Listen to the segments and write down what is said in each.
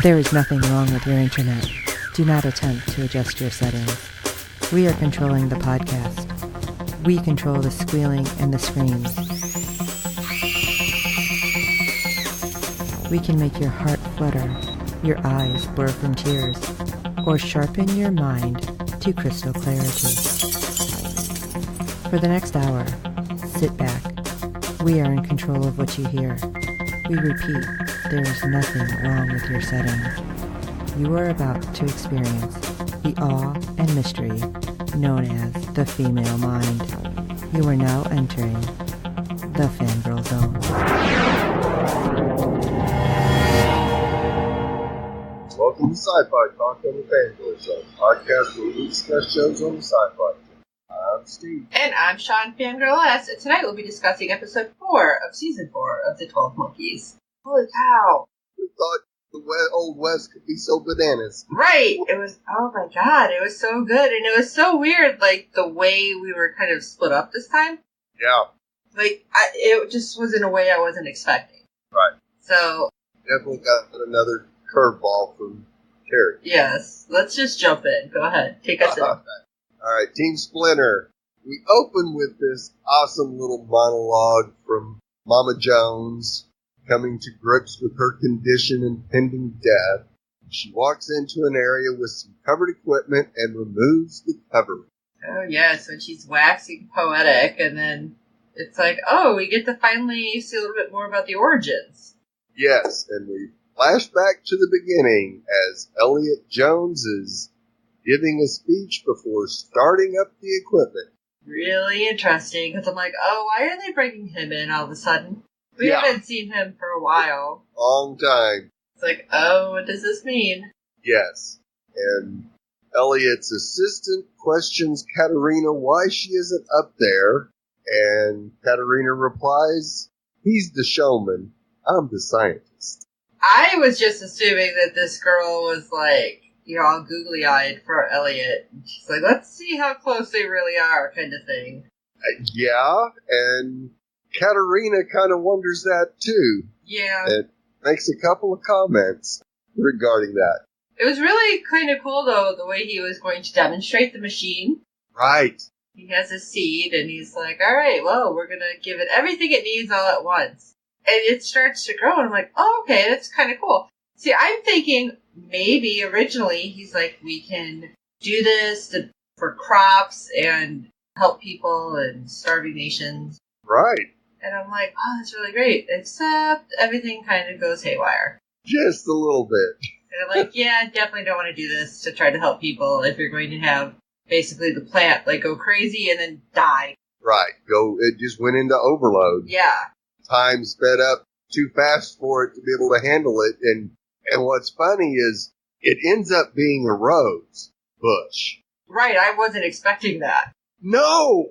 There is nothing wrong with your internet. Do not attempt to adjust your settings. We are controlling the podcast. We control the squealing and the screams. We can make your heart flutter, your eyes blur from tears, or sharpen your mind to crystal clarity. For the next hour, sit back. We are in control of what you hear. We repeat, there is nothing wrong with your settings. You are about to experience the awe and mystery known as the female mind. You are now entering the Fangirl Zone. Welcome to SyFy Talk on the Fangirl Zone, podcast where we discuss shows on the SyFy. I'm Steve. And I'm Sean Fangirl S. And tonight we'll be discussing episode 4 of season 4 of The 12 Monkeys. Holy cow. We thought the Old West could be so bananas. Right. It was, oh my god, it was so good. And it was so weird, like, the way we were kind of split up this time. Yeah. Like, it just was in a way I wasn't expecting. Right. So. Definitely got another curveball from Terry. Yes. Let's just jump in. Go ahead. Take us in. Alright, Team Splinter. We open with this awesome little monologue from Mama Jones coming to grips with her condition and pending death. She walks into an area with some covered equipment and removes the covering. Oh, yes, when she's waxing poetic, and then it's like, oh, we get to finally see a little bit more about the origins. Yes, and we flash back to the beginning as Elliot Jones is giving a speech before starting up the equipment. Really interesting, because I'm like, oh, why are they bringing him in all of a sudden? We haven't seen him for a while. Long time. It's like, oh, what does this mean? Yes. And Elliot's assistant questions Katerina why she isn't up there. And Katerina replies, he's the showman. I'm the scientist. I was just assuming that this girl was like, you know, all googly-eyed for Elliot. And she's like, let's see how close they really are, kind of thing. Yeah, and Katerina kind of wonders that, too. Yeah. And makes a couple of comments regarding that. It was really kind of cool, though, the way he was going to demonstrate the machine. Right. He has a seed, and he's like, all right, well, we're going to give it everything it needs all at once. And it starts to grow, and I'm like, oh, okay, that's kind of cool. See, I'm thinking maybe originally he's like, we can do this for crops and help people and starving nations. Right. And I'm like, oh, that's really great. Except everything kind of goes haywire. Just a little bit. And I'm like, yeah, definitely don't want to do this to try to help people if you're going to have basically the plant like go crazy and then die. Right. It just went into overload. Yeah. Time sped up too fast for it to be able to handle it. And what's funny is it ends up being a rose bush. Right. I wasn't expecting that. No.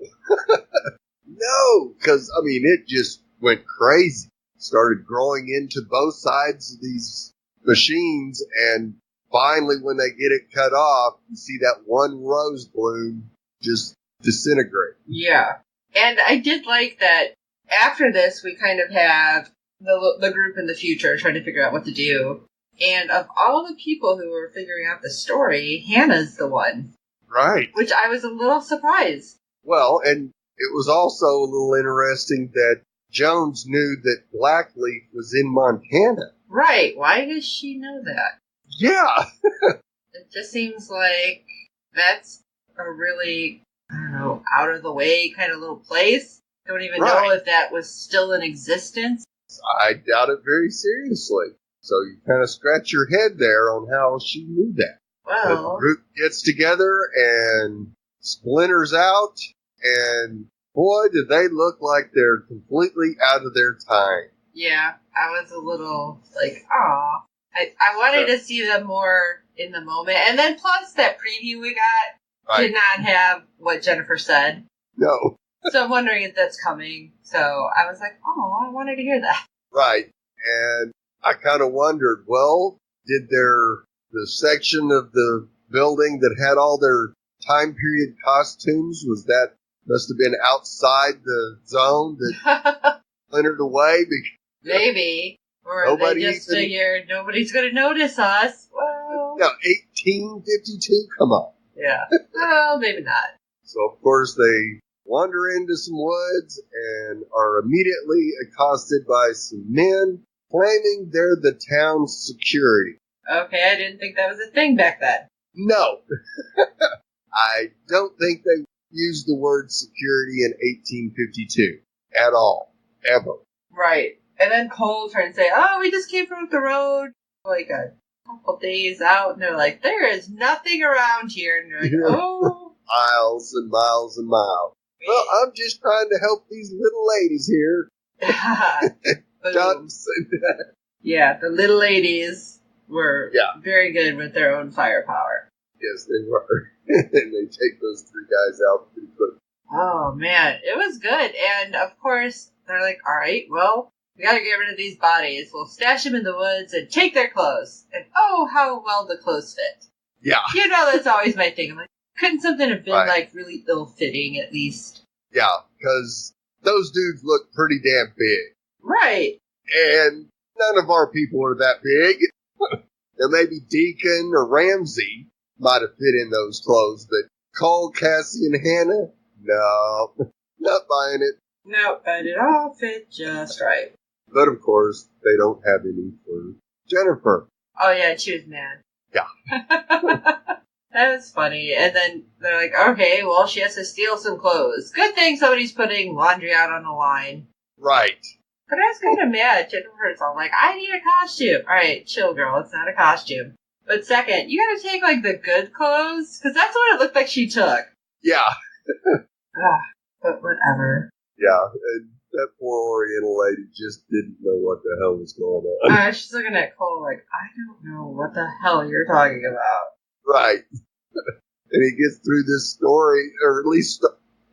No. Because, I mean, it just went crazy. Started growing into both sides of these machines. And finally, when they get it cut off, you see that one rose bloom just disintegrate. Yeah. And I did like that after this, we kind of have the group in the future trying to figure out what to do. And of all the people who were figuring out the story, Hannah's the one. Right. Which I was a little surprised. Well, and it was also a little interesting that Jones knew that Blackleaf was in Montana. Right. Why does she know that? Yeah. It just seems like that's a really, I don't know, out of the way kind of little place. Don't even know if that was still in existence. I doubt it very seriously. So you kind of scratch your head there on how she knew that. Well, the group gets together and splinters out, and boy, do they look like they're completely out of their time. Yeah, I was a little like, aw. I wanted to see them more in the moment. And then plus that preview we got did not have what Jennifer said. No. So I'm wondering if that's coming. So I was like, oh, I wanted to hear that. Right. And I kind of wondered, well, did the section of the building that had all their time period costumes, must have been outside the zone that splintered away? Maybe. Or Nobody they just even- figured nobody's going to notice us. Well, No, 1852, come on. yeah. Well, maybe not. So, of course, they wander into some woods and are immediately accosted by some men claiming they're the town's security. Okay, I didn't think that was a thing back then. No. I don't think they used the word security in 1852 at all. Ever. Right. And then Cole trying to say, oh, we just came from up the road like a couple days out. And they're like, there is nothing around here. And you're like, oh. Miles and miles and miles. Well, I'm just trying to help these little ladies here. Johnson. Yeah, the little ladies were very good with their own firepower. Yes, they were. And they take those three guys out pretty quick. Oh, man. It was good. And, of course, they're like, all right, well, we gotta get rid of these bodies. We'll stash them in the woods and take their clothes. And, oh, how well the clothes fit. Yeah. You know, that's always my thing. I'm like, couldn't something have been, Right. like, really ill-fitting, at least? Yeah, because those dudes look pretty damn big. Right. And none of our people are that big. Now, maybe Deacon or Ramsey might have fit in those clothes, but Cole, Cassie, and Hannah? No. Not buying it. No, but it all fit just right. But, of course, they don't have any for Jennifer. Oh, yeah, she was mad. Yeah. That was funny. And then they're like, okay, well, she has to steal some clothes. Good thing somebody's putting laundry out on the line. Right. But I was kind of mad. Jennifer's all like, I need a costume. All right, chill, girl. It's not a costume. But second, you gotta take, like, the good clothes? Because that's what it looked like she took. Yeah. But whatever. Yeah, and that poor Oriental lady just didn't know what the hell was going on. She's looking at Cole like, I don't know what the hell you're talking about. Right. And he gets through this story, or at least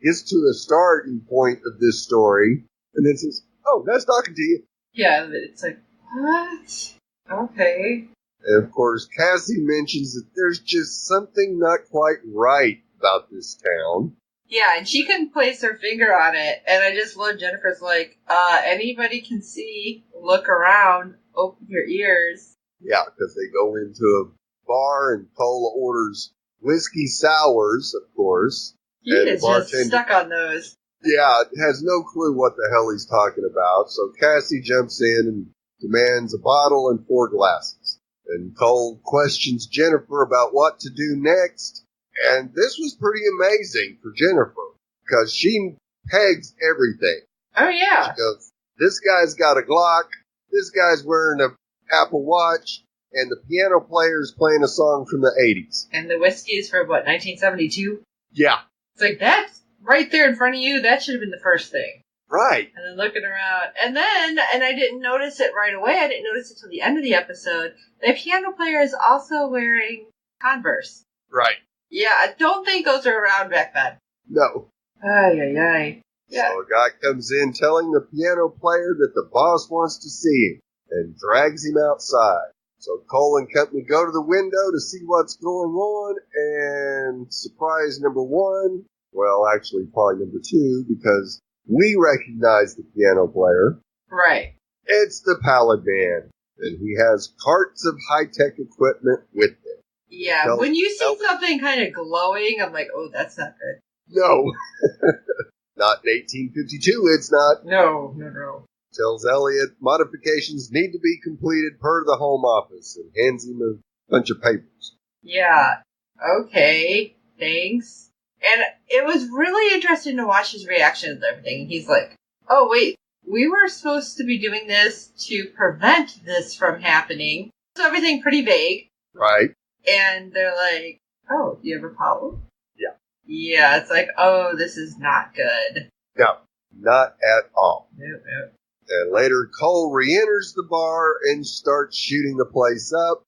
gets to the starting point of this story, and then says, oh, nice talking to you. Yeah, but it's like, what? Okay. And of course, Cassie mentions that there's just something not quite right about this town. Yeah, and she couldn't place her finger on it, and I just love Jennifer's like, anybody can see, look around, open your ears. Yeah, because they go into a bar and Cole orders whiskey sours, of course. He And is the just bartender- stuck on those. Yeah, has no clue what the hell he's talking about. So Cassie jumps in and demands a bottle and 4 glasses. And Cole questions Jennifer about what to do next. And this was pretty amazing for Jennifer, because she pegs everything. Oh, yeah. She goes, this guy's got a Glock, this guy's wearing an Apple Watch, and the piano player's playing a song from the 80s. And the whiskey's from, what, 1972? Yeah, It's like, that's right there in front of you. That should have been the first thing. right. And then looking around. And I didn't notice it right away. I didn't notice it till the end of the episode. The piano player is also wearing Converse. Right. Yeah, I don't think those were around back then. No. Ay, ay, ay. Yeah. So a guy comes in telling the piano player that the boss wants to see him and drags him outside. So Cole and company go to the window to see what's going on, and surprise number 1, well, actually probably number 2, because we recognize the piano player. Right. It's the Pallid Man, and he has carts of high-tech equipment with him. Yeah, No, when you see no. something kind of glowing, I'm like, oh, that's not good. No. Not in 1852, it's not. No. Tells Elliot modifications need to be completed per the home office and hands him a bunch of papers. Yeah. Okay. Thanks. And it was really interesting to watch his reaction to everything. He's like, oh, wait, we were supposed to be doing this to prevent this from happening. So everything pretty vague. Right? And they're like, oh, do you have a problem? Yeah. Yeah, it's like, oh, this is not good. No, not at all. Nope. And later, Cole re-enters the bar and starts shooting the place up.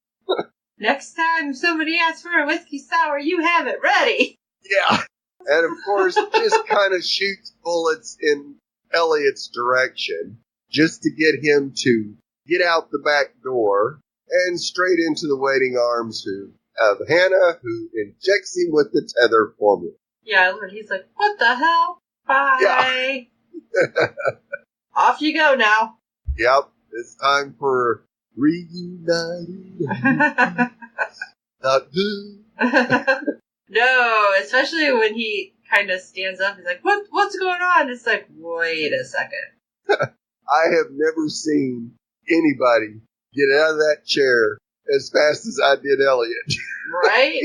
Next time somebody asks for a whiskey sour, you have it ready. Yeah. And of course, just kind of shoots bullets in Elliot's direction just to get him to get out the back door and straight into the waiting arms of Hannah, who injects him with the tether formula. Yeah, he's like, what the hell? Bye. Yeah. Off you go now. Yep. It's time for reunited. Not good. No, especially when he kind of stands up. He's like, what's going on? It's like, wait a second. I have never seen anybody get out of that chair as fast as I did Elliot. Right?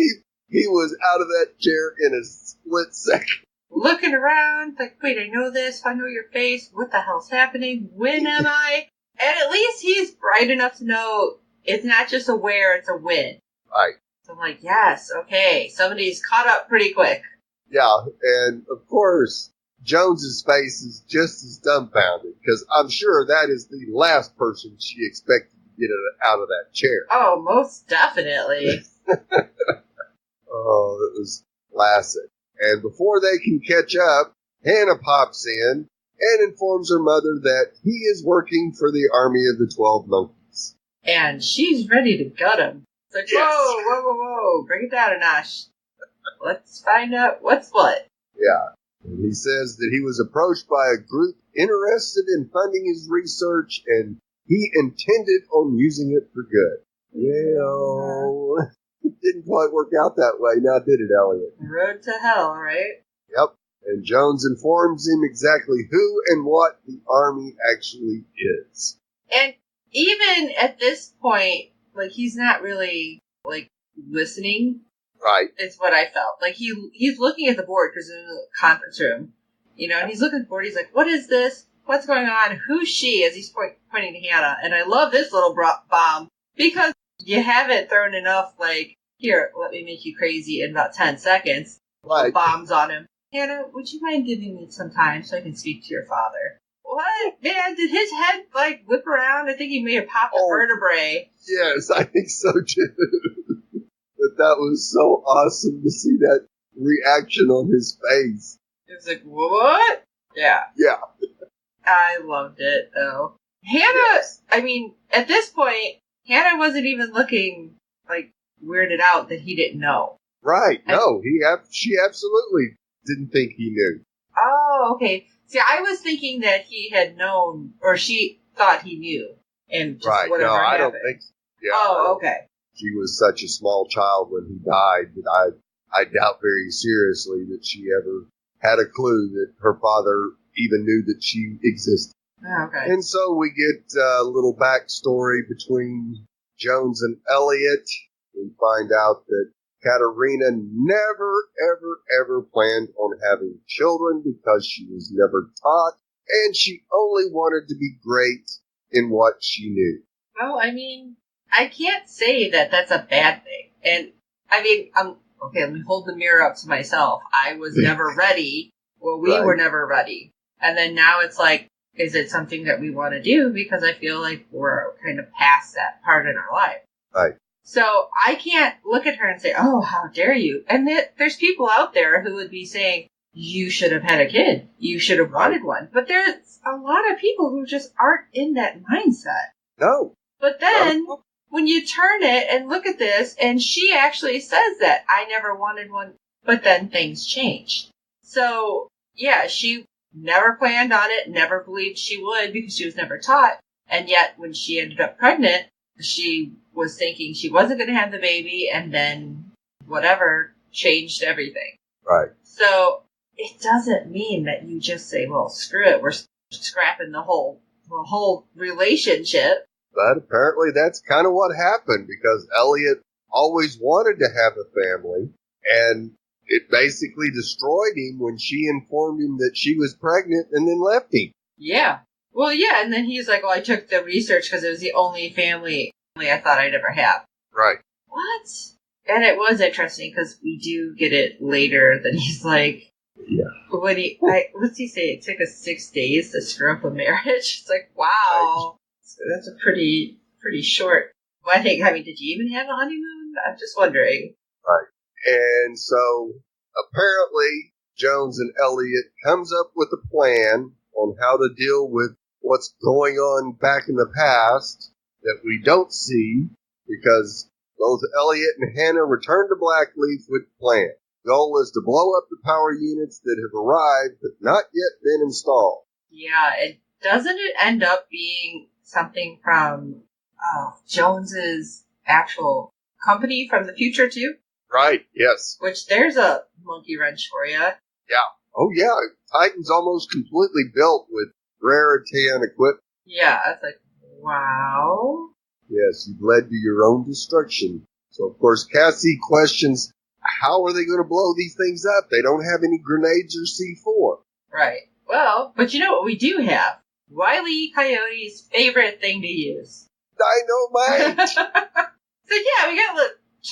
He was out of that chair in a split second. Looking around, like, wait, I know this. I know your face. What the hell's happening? When am I? And at least he's bright enough to know it's not just a where, it's a when. Right. So I'm like, yes, okay. Somebody's caught up pretty quick. Yeah, and of course, Jones's face is just as dumbfounded, because I'm sure that is the last person she expected to get out of that chair. Oh, most definitely. Oh, it was classic. And before they can catch up, Hannah pops in and informs her mother that he is working for the army of the 12 monkeys. And she's ready to gut him. It's like, Yes. whoa, bring it down a notch. Let's find out what's what. Yeah. And he says that he was approached by a group interested in funding his research, and he intended on using it for good. Well, it didn't quite work out that way, now did it, Elliot? Road to hell, right? Yep. And Jones informs him exactly who and what the army actually is. And even at this point, like, he's not really, like, listening. Right. Is what I felt. Like, he's looking at the board because in the conference room, you know, and he's looking at the board. He's like, what is this? What's going on? Who's she? As he's pointing to Hannah. And I love this little bomb because you haven't thrown enough, like, here, let me make you crazy in about 10 seconds. Right. Bombs on him. Hannah, would you mind giving me some time so I can speak to your father? What? Man, did his head, like, whip around? I think he may have popped a vertebrae. Yes, I think so, too. But that was so awesome to see that reaction on his face. It was like, what? Yeah. Yeah. I loved it, though. Hannah, yes. I mean, at this point, Hannah wasn't even looking, like, weirded out that he didn't know. Right. No, she absolutely didn't think he knew. Oh, okay. See, I was thinking that he had known, or she thought he knew. And just right. whatever No, I happened. don't think so. Yeah, oh, okay. She was such a small child when he died that I doubt very seriously that she ever had a clue that her father even knew that she existed. Oh, okay. And so we get a little backstory between Jones and Elliot. We find out that Katerina never, ever, ever planned on having children because she was never taught, and she only wanted to be great in what she knew. Well, I mean, I can't say that that's a bad thing. And, I mean, okay, let me hold the mirror up to myself. I was never ready. Well, we were never ready. And then now it's like, is it something that we want to do? Because I feel like we're kind of past that part in our life. Right. So I can't look at her and say, oh, how dare you? And there's people out there who would be saying, you should have had a kid. You should have wanted one. But there's a lot of people who just aren't in that mindset. No. But then, when you turn it and look at this, and she actually says that, I never wanted one, but then things changed. So, yeah, she never planned on it, never believed she would because she was never taught. And yet, when she ended up pregnant, she was thinking she wasn't going to have the baby, and then whatever changed everything. Right. So, it doesn't mean that you just say, well, screw it, we're scrapping the whole relationship. But apparently that's kind of what happened because Elliot always wanted to have a family, and it basically destroyed him when she informed him that she was pregnant and then left him. Yeah. Well, yeah, and then he's like, well, I took the research because it was the only family I thought I'd ever have. Right. What? And it was interesting because we do get it later that he's like, yeah. What's he say? It took us 6 days to screw up a marriage. It's like, wow. So that's a pretty short wedding. I mean, did you even have a honeymoon? I'm just wondering. Right. And so apparently Jones and Elliot comes up with a plan on how to deal with what's going on back in the past that we don't see because both Elliot and Hannah return to Blackleaf with the plan. The goal is to blow up the power units that have arrived but not yet been installed. Yeah, doesn't it end up being something from Jones's actual company from the future, too. Right, yes. Which there's a monkey wrench for you. Yeah. Oh, yeah. Titan's almost completely built with rarity and equipment. Yeah, it's like, wow. Yes, you've led to your own destruction. So, of course, Cassie questions, how are they going to blow these things up? They don't have any grenades or C4. Right. Well, but you know what we do have? Wile E. Coyote's favorite thing to use. Dynamite! So yeah, we got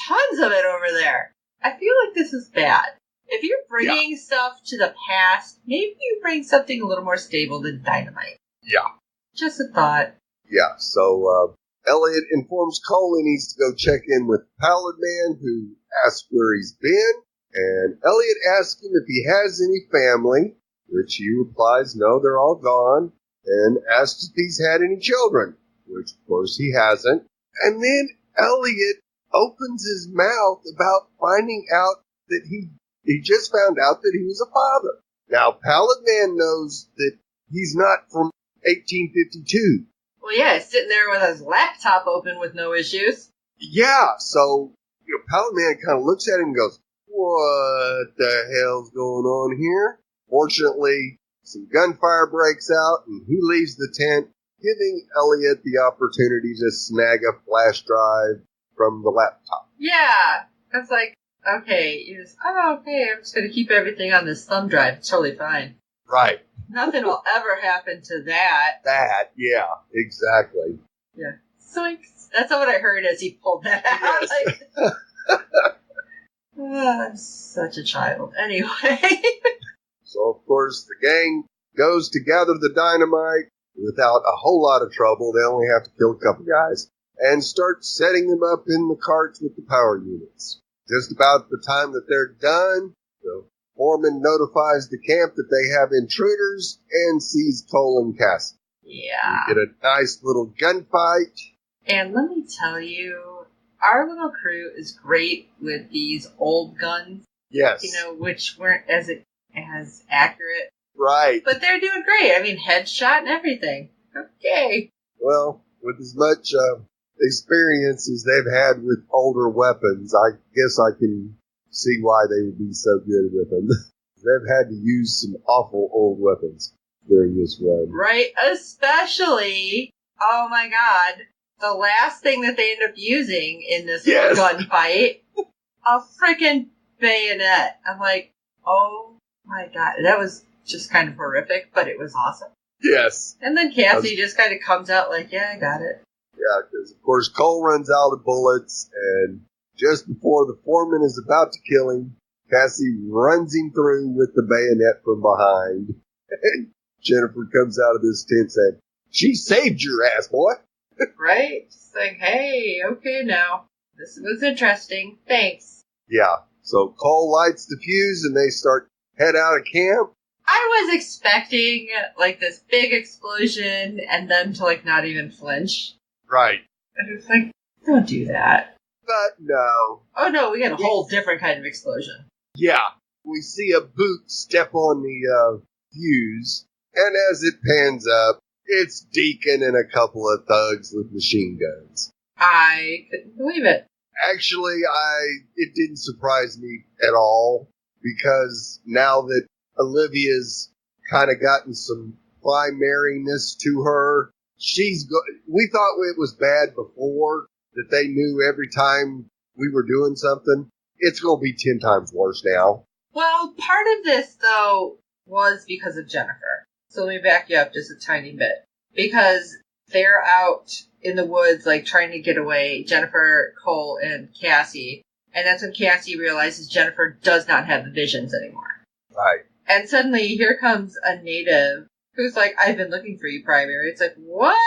tons of it over there. I feel like this is bad. If you're bringing stuff to the past, maybe you bring something a little more stable than dynamite. Yeah. Just a thought. Yeah, so Elliot informs Cole he needs to go check in with Pallid Man, who asks where he's been, and Elliot asks him if he has any family, which he replies, no, they're all gone, and asks if he's had any children, which of course he hasn't. And then Elliot opens his mouth about finding out that he just found out that he was a father. Now, Pallid Man knows that he's not from 1852. Well, yeah, he's sitting there with his laptop open with no issues. Yeah, so, Pallid Man kind of looks at him and goes, what the hell's going on here? Fortunately, some gunfire breaks out, and he leaves the tent, giving Elliot the opportunity to snag a flash drive from the laptop. Yeah, it's like, okay, okay, I'm just going to keep everything on this thumb drive. It's totally fine. Right. Nothing will ever happen to that. That, yeah, exactly. Yeah. Zoinks. That's what I heard as he pulled that out. Yes. I'm such a child. Anyway. So, of course, the gang goes to gather the dynamite without a whole lot of trouble. They only have to kill a couple guys. And start setting them up in the carts with the power units. Just about the time that they're done, the foreman notifies the camp that they have intruders and sees Cole and Cassie. Yeah. We get a nice little gunfight. And let me tell you, our little crew is great with these old guns. Yes. Which weren't as accurate. Right. But they're doing great. I mean, headshot and everything. Okay. Well, with as much experience as they've had with older weapons, I guess I can see why they would be so good with them. They've had to use some awful old weapons during this run. Right, especially, oh my god, the last thing that they end up using in this gunfight, a freaking bayonet. I'm like, oh my god, that was just kind of horrific, but it was awesome. Yes. And then Cassie just kind of comes out like, yeah, I got it. Yeah, because of course Cole runs out of bullets, and just before the foreman is about to kill him, Cassie runs him through with the bayonet from behind. And Jennifer comes out of this tent saying, she saved your ass, boy. Right? Just like, hey, okay now. This was interesting. Thanks. Yeah. So Cole lights the fuse and they head out of camp. I was expecting, like, this big explosion and them to, like, not even flinch. Right. And it's like, don't do that. But no. Oh no, we got a whole different kind of explosion. Yeah. We see a boot step on the fuse, and as it pans up, it's Deacon and a couple of thugs with machine guns. I couldn't believe it. Actually, it didn't surprise me at all, because now that Olivia's kind of gotten some primariness to her, we thought it was bad before, that they knew every time we were doing something. It's going to be 10 times worse now. Well, part of this, though, was because of Jennifer. So let me back you up just a tiny bit. Because they're out in the woods, like, trying to get away, Jennifer, Cole, and Cassie. And that's when Cassie realizes Jennifer does not have the visions anymore. Right. And suddenly, here comes a native who's like, I've been looking for you, Primary. It's like, what?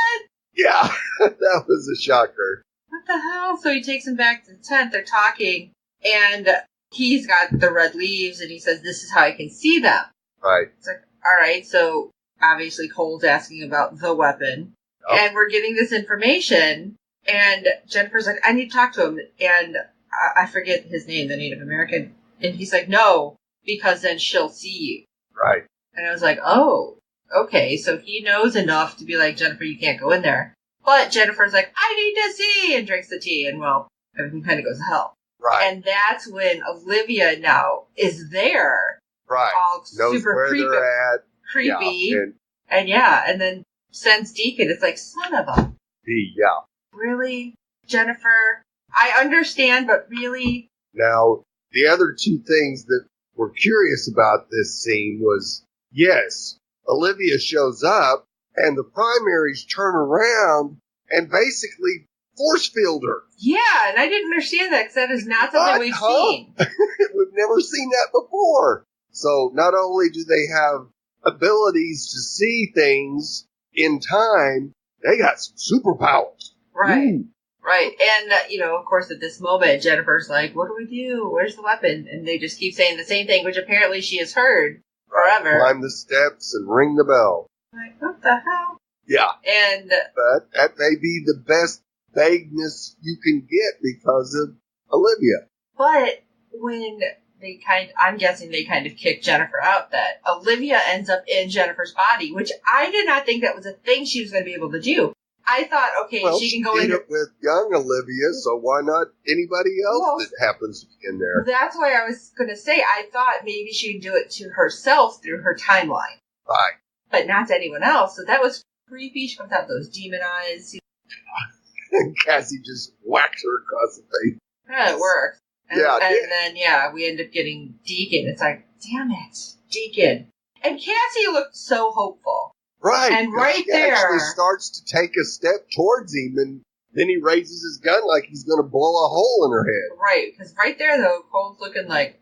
Yeah, that was a shocker. What the hell? So he takes him back to the tent. They're talking, and he's got the red leaves, and he says, this is how I can see them. Right. It's like, all right, so obviously Cole's asking about the weapon, and we're getting this information, and Jennifer's like, I need to talk to him, and I forget his name, the Native American, and he's like, no, because then she'll see you. Right. And I was like, oh, okay, so he knows enough to be like, Jennifer, you can't go in there. But Jennifer's like, I need to see, and drinks the tea, and well, everything kind of goes to hell. Right. And that's when Olivia now is there. Right. All Knows super where creepy. they're at. Creepy. Yeah, and then sends Deacon. It's like, son of a... Yeah. Really? Jennifer? I understand, but really? Now, the other two things that were curious about this scene was, yes, Olivia shows up, and the primaries turn around and basically force field her. Yeah, and I didn't understand that because that is not something we've seen. We've never seen that before. So not only do they have abilities to see things in time, they got some superpowers. Right. Ooh. Right. And, of course, at this moment, Jennifer's like, what do we do? Where's the weapon? And they just keep saying the same thing, which apparently she has heard forever. Climb the steps and ring the bell. Like, what the hell? Yeah. And but that may be the best vagueness you can get because of Olivia. But when I'm guessing they kind of kicked Jennifer out, that Olivia ends up in Jennifer's body, which I did not think that was a thing she was going to be able to do. I thought, okay, well, she can go in. in It with young Olivia, so why not anybody else that happens to be in there? That's why I was going to say, I thought maybe she'd do it to herself through her timeline. Right. But not to anyone else. So that was creepy. She comes out with those demon eyes. And Cassie just whacks her across the face. Yeah, it works. And, Yeah, and then, we end up getting Deacon. It's like, damn it, Deacon. And Cassie looked so hopeful. Right. And right she there. actually starts to take a step towards him, and then he raises his gun like he's going to blow a hole in her head. Right. Because right there, though, Cole's looking like,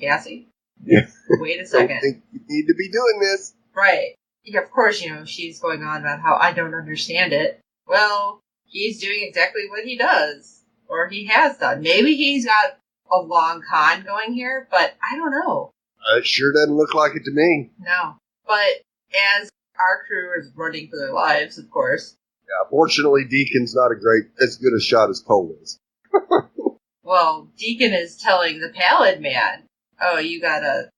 Cassie? Yeah. Wait a second. Don't think you need to be doing this. Right. Yeah, of course, she's going on about how I don't understand it. Well, he's doing exactly what he does. Or he has done. Maybe he's got a long con going here, but I don't know. It sure doesn't look like it to me. No. But as our crew is running for their lives, of course. Yeah, fortunately, Deacon's not as good a shot as Cole is. Well, Deacon is telling the Pallid Man, oh, we gotta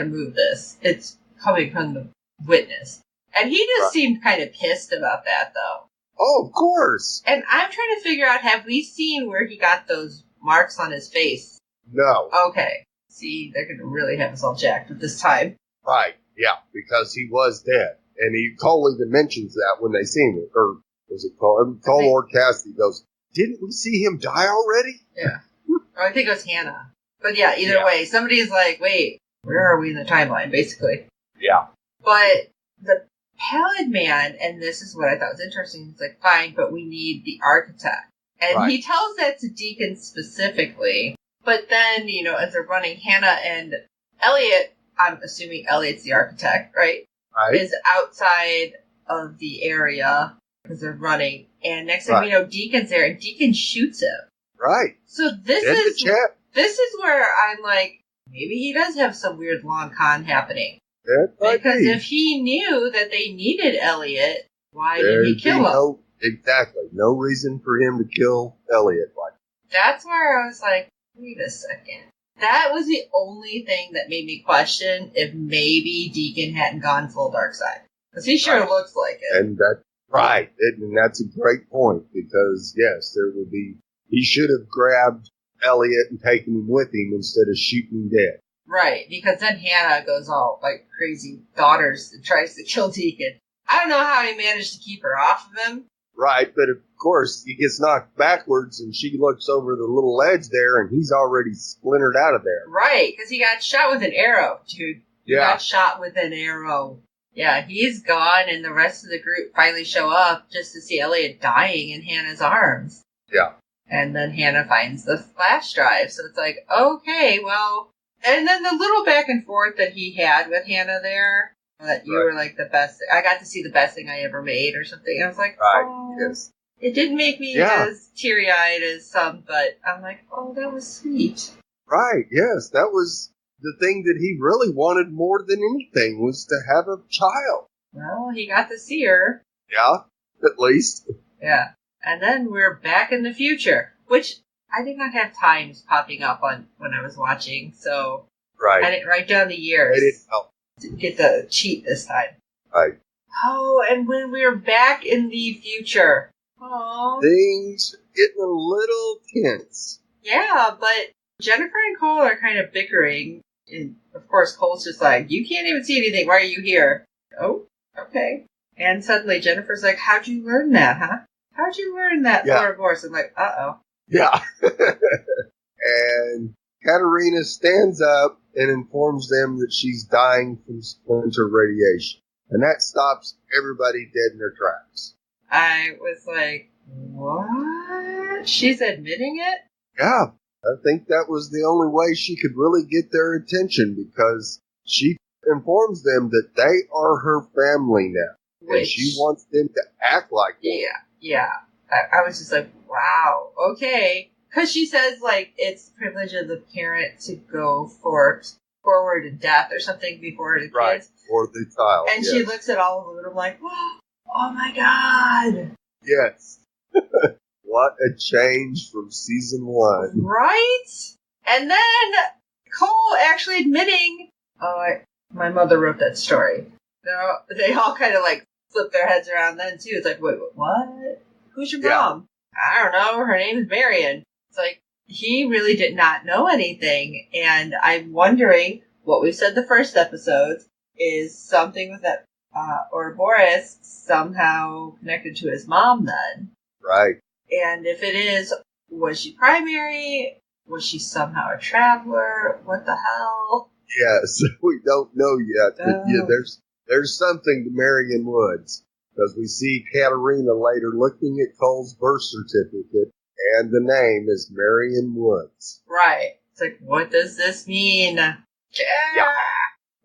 move this. It's coming from the witness. And he just seemed kind of pissed about that, though. Oh, of course. And I'm trying to figure out, have we seen where he got those marks on his face? No. Okay. See, they're going to really have us all jacked at this time. Right, yeah, because he was dead. And Cole even mentions that when they see him. Or was it Cole? Cole or Cassie goes, didn't we see him die already? Yeah. Oh, I think it was Hannah. But yeah, either way, somebody's like, wait, where are we in the timeline, basically? Yeah. But the Pallid Man, and this is what I thought was interesting, he's like, fine, but we need the architect. And he tells that to Deacon specifically. But then, as they're running, Hannah and Elliot, I'm assuming Elliot's the architect, right? Right. Is outside of the area because they're running. And next thing we know, Deacon's there, and Deacon shoots him. Right. So this is where I'm like, maybe he does have some weird long con happening. Because if he knew that they needed Elliot, why did he kill him? Exactly. No reason for him to kill Elliot. That's where I was like, wait a second. That was the only thing that made me question if maybe Deacon hadn't gone full dark side. Because he sure looks like it. And and that's a great point, because, yes, he should have grabbed Elliot and taken him with him instead of shooting him dead. Right, because then Hannah goes all, like, crazy daughters and tries to kill Deacon. I don't know how he managed to keep her off of him. Right, but of course, he gets knocked backwards, and she looks over the little ledge there, and he's already splintered out of there. Right, because he got shot with an arrow, dude. He got shot with an arrow. Yeah, he's gone, and the rest of the group finally show up just to see Elliot dying in Hannah's arms. Yeah. And then Hannah finds the flash drive, so it's like, okay, well... And then the little back and forth that he had with Hannah there, that you were like the best... I got to see the best thing I ever made or something. And I was like, yes. It didn't make me as teary-eyed as some, but I'm like, oh, that was sweet. Right, yes, that was the thing that he really wanted more than anything, was to have a child. Well, he got to see her. Yeah, at least. Yeah. And then we're back in the future, which I did not have times popping up on when I was watching, so I didn't write down the years. I didn't help. To get the cheat this time. Right. Oh, and when we were back in the future. Oh. Things getting a little tense. Yeah, but Jennifer and Cole are kind of bickering. And, of course, Cole's just like, you can't even see anything. Why are you here? Oh, okay. And suddenly Jennifer's like, how'd you learn that, huh? How'd you learn that, Ouroboros? I'm like, uh-oh. Yeah. And Katerina stands up and informs them that she's dying from splinter radiation. And that stops everybody dead in their tracks. I was like, what? She's admitting it? Yeah. I think that was the only way she could really get their attention, because she informs them that they are her family now. And she wants them to act like one. Yeah. I was just like, wow, okay. Because she says, like, it's the privilege of the parent to go forward to death or something before the kids. Right, or the child. And she looks at all of them and I'm like, oh my God. Yes. What a change from season 1. Right? And then Cole actually admitting, my mother wrote that story. They all kind of like flip their heads around then too. It's like, wait, what? Who's your mom? I don't know. Her name is Marion. It's like, he really did not know anything. And I'm wondering what we said the first episode is something with that, Ouroboros somehow connected to his mom then. Right. And if it is, was she primary? Was she somehow a traveler? What the hell? Yes, we don't know yet. But yeah, there's something to Marion Woods, because we see Katerina later looking at Cole's birth certificate, and the name is Marion Woods. Right. It's like, what does this mean? Yeah.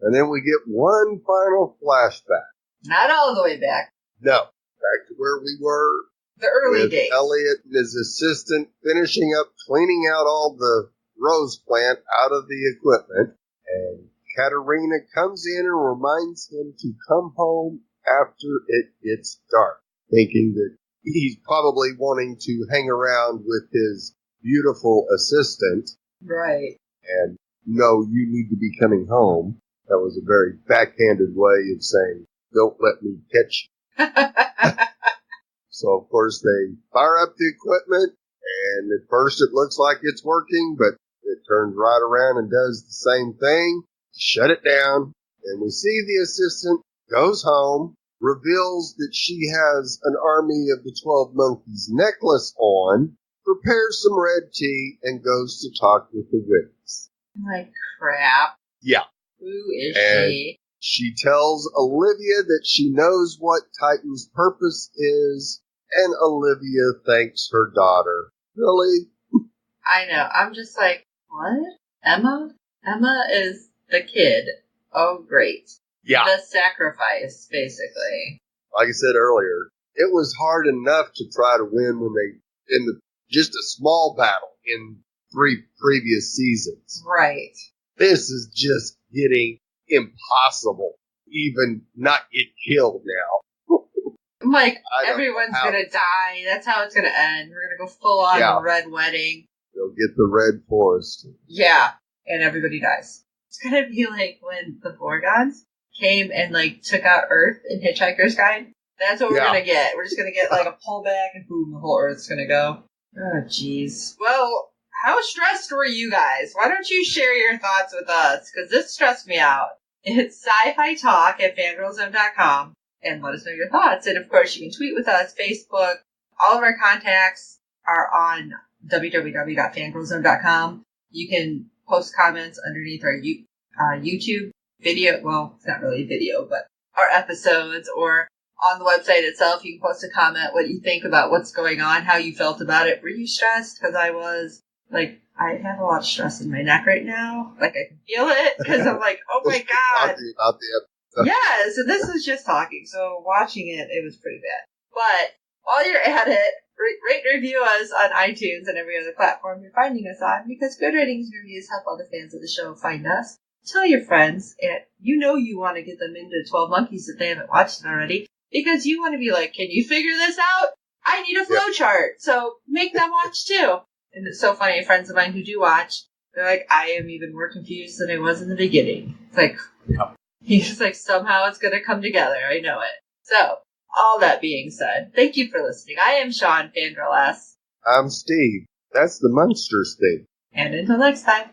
And then we get one final flashback. Not all the way back. No. Back to where we were. The early days. Elliot and his assistant finishing up cleaning out all the rose plant out of the equipment. And Katerina comes in and reminds him to come home after it gets dark, thinking that he's probably wanting to hang around with his beautiful assistant. Right. And no, you need to be coming home. That was a very backhanded way of saying, don't let me catch you. So, of course, they fire up the equipment, and at first it looks like it's working, but it turns right around and does the same thing. Shut it down, and we see the assistant goes home, reveals that she has an Army of the 12 Monkeys necklace on, prepares some red tea, and goes to talk with the witness. My crap. Yeah. Who is she? She tells Olivia that she knows what Titan's purpose is, and Olivia thanks her daughter. Really? I know. I'm just like, what? Emma? Emma is the kid. Oh, great. Yeah. The sacrifice, basically. Like I said earlier, it was hard enough to try to win when just a small battle in 3 previous seasons. Right. This is just getting impossible. Even not get killed now. I'm like, everyone's gonna die. That's how it's gonna end. We're gonna go full on red wedding. They'll get the red forest. Yeah. And everybody dies. It's gonna be like when the Gorgons came and like took out Earth in Hitchhiker's Guide. That's what we're gonna get. We're just gonna get like a pullback and boom, the whole Earth's gonna go. Oh, jeez. Well, how stressed were you guys? Why don't you share your thoughts with us? Because this stressed me out. It's SyFy Talk at fangirlzone.com and let us know your thoughts. And of course, you can tweet with us, Facebook. All of our contacts are on www.fangirlzone.com. You can post comments underneath our YouTube video. Well, it's not really a video, but our episodes, or on the website itself. You can post a comment, what you think about what's going on, how you felt about it. Were you stressed? Because I was. Like, I have a lot of stress in my neck right now. Like, I can feel it, because I'm like, oh my god. Yeah, so this was just talking. So watching it, it was pretty bad. But while you're at it, rate and review us on iTunes and every other platform you're finding us on, because good ratings and reviews help other fans of the show find us. Tell your friends, and you want to get them into 12 Monkeys if they haven't watched it already, because you want to be like, can you figure this out? I need a flow chart. So make them watch too. And it's so funny, friends of mine who do watch, they're like, I am even more confused than I was in the beginning. It's like, he's just like, somehow it's going to come together. I know it. So, all that being said, thank you for listening. I am Sean, Fangirl S. I'm Steve. That's the Munsters thing. And until next time.